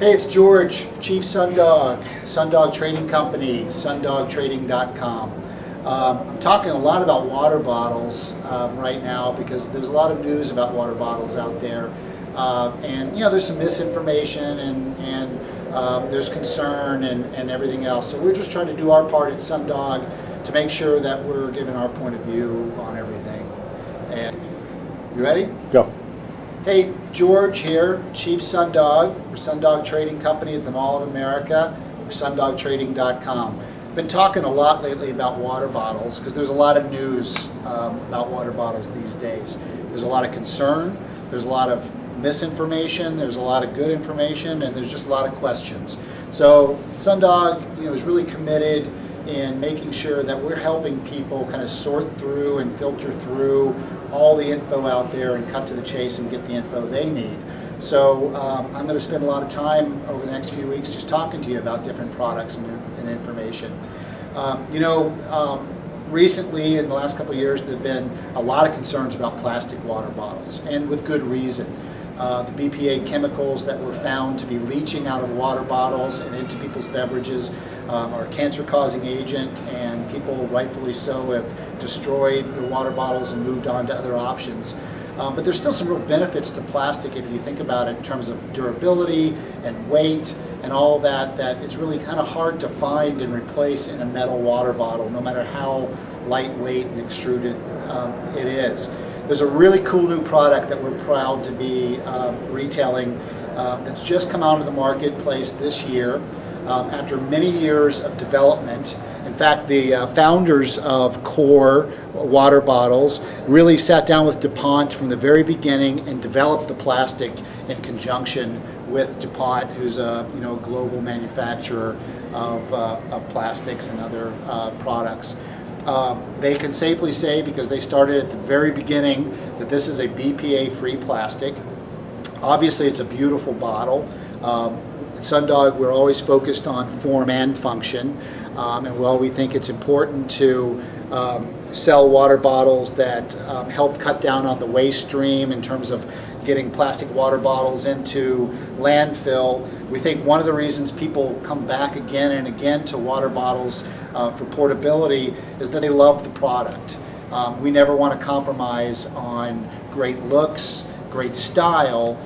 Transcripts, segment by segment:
Hey, it's George, Chief Sundog, Sundog Trading Company, sundogtrading.com. I'm talking a lot about water bottles right now because there's a lot of news about water bottles out there. And you know, there's some misinformation and there's concern and everything else. So we're just trying to do our part at Sundog to make sure that we're giving our point of view on everything. And you ready? Go. Hey, George here, Chief Sundog. We're Sundog Trading Company at the Mall of America. We're sundogtrading.com. Been talking a lot lately about water bottles because there's a lot of news about water bottles these days. There's a lot of concern, there's a lot of misinformation, there's a lot of good information, and there's just a lot of questions. So Sundog, is really committed in making sure that we're helping people kind of sort through and filter through all the info out there and cut to the chase and get the info they need. So I'm going to spend a lot of time over the next few weeks just talking to you about different products and information. Recently, in the last couple of years, there have been a lot of concerns about plastic water bottles, and with good reason. The BPA chemicals that were found to be leaching out of water bottles and into people's beverages are a cancer-causing agent, and people, rightfully so, have destroyed their water bottles and moved on to other options. But there's still some real benefits to plastic if you think about it in terms of durability and weight and all that it's really kind of hard to find and replace in a metal water bottle, no matter how lightweight and extruded it is. There's a really cool new product that we're proud to be retailing that's just come out of the marketplace this year after many years of development. In fact, the founders of KOR Water Bottles really sat down with DuPont from the very beginning and developed the plastic in conjunction with DuPont, who's a global manufacturer of plastics and other products. They can safely say, because they started at the very beginning, that this is a BPA-free plastic. Obviously, it's a beautiful bottle. At Sundog, we're always focused on form and function, and while we think it's important to sell water bottles that help cut down on the waste stream in terms of getting plastic water bottles into landfill, we think one of the reasons people come back again and again to water bottles for portability is that they love the product. We never want to compromise on great looks, great style,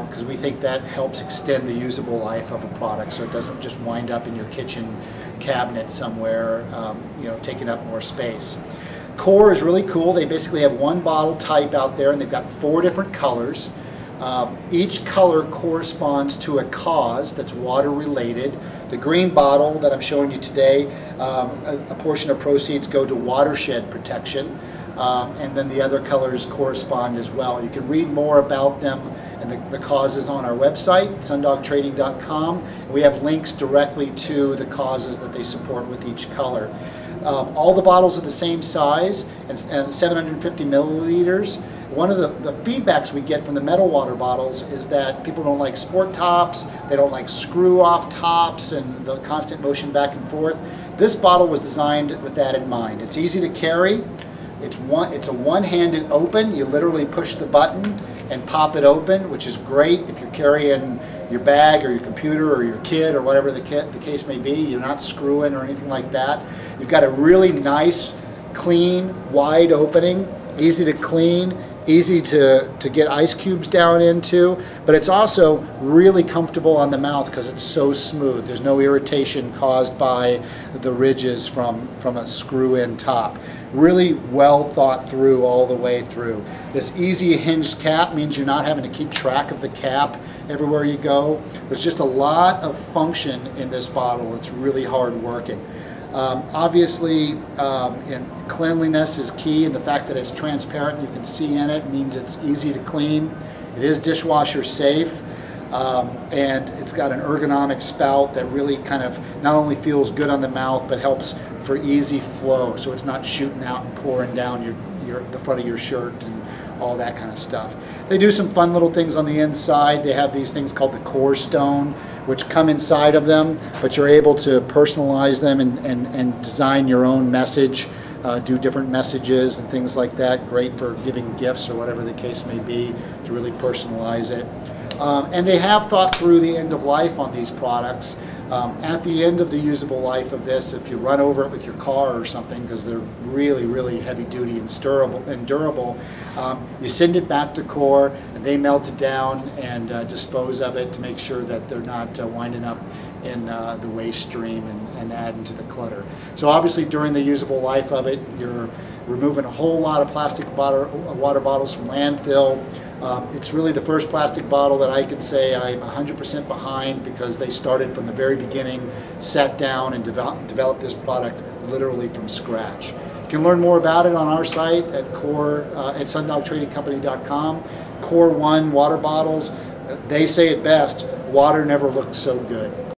because we think that helps extend the usable life of a product, so it doesn't just wind up in your kitchen cabinet somewhere, taking up more space. KOR is really cool. They basically have one bottle type out there, and they've got 4 different colors. Each color corresponds to a cause that's water related. The green bottle that I'm showing you today, a portion of proceeds go to watershed protection, and then the other colors correspond as well. You can read more about them and the causes on our website, sundogtrading.com. We have links directly to the causes that they support with each color. All the bottles are the same size and 750 milliliters. One of the feedbacks we get from the metal water bottles is that people don't like sport tops, they don't like screw-off tops and the constant motion back and forth. This bottle was designed with that in mind. It's easy to carry. It's a one-handed open. You literally push the button and pop it open, which is great if you're carrying your bag or your computer or your kid or whatever the case may be. You're not screwing or anything like that. You've got a really nice, clean, wide opening, easy to clean, easy to get ice cubes down into, but it's also really comfortable on the mouth because it's so smooth. There's no irritation caused by the ridges from a screw-in top. Really well thought through all the way through. This easy hinged cap means you're not having to keep track of the cap everywhere you go. There's just a lot of function in this bottle. It's really hard working. Obviously, cleanliness is key, and the fact that it's transparent and you can see in it means it's easy to clean. It is dishwasher safe, and it's got an ergonomic spout that really kind of not only feels good on the mouth but helps for easy flow, so it's not shooting out and pouring down the front of your shirt and all that kind of stuff. They do some fun little things on the inside. They have these things called the KOR Stone, which come inside of them, but you're able to personalize them and design your own message, do different messages and things like that. Great for giving gifts or whatever the case may be, to really personalize it. And they have thought through the end of life on these products. At the end of the usable life of this, if you run over it with your car or something, because they're really, really heavy duty and durable, you send it back to KOR and they melt it down and dispose of it to make sure that they're not winding up in the waste stream and adding to the clutter. So obviously during the usable life of it, you're removing a whole lot of plastic water bottles from landfill. It's really the first plastic bottle that I can say I'm 100% behind, because they started from the very beginning, sat down and developed this product literally from scratch. You can learn more about it on our site at SundogTradingCompany.com. KOR One Water Bottles, they say it best, water never looked so good.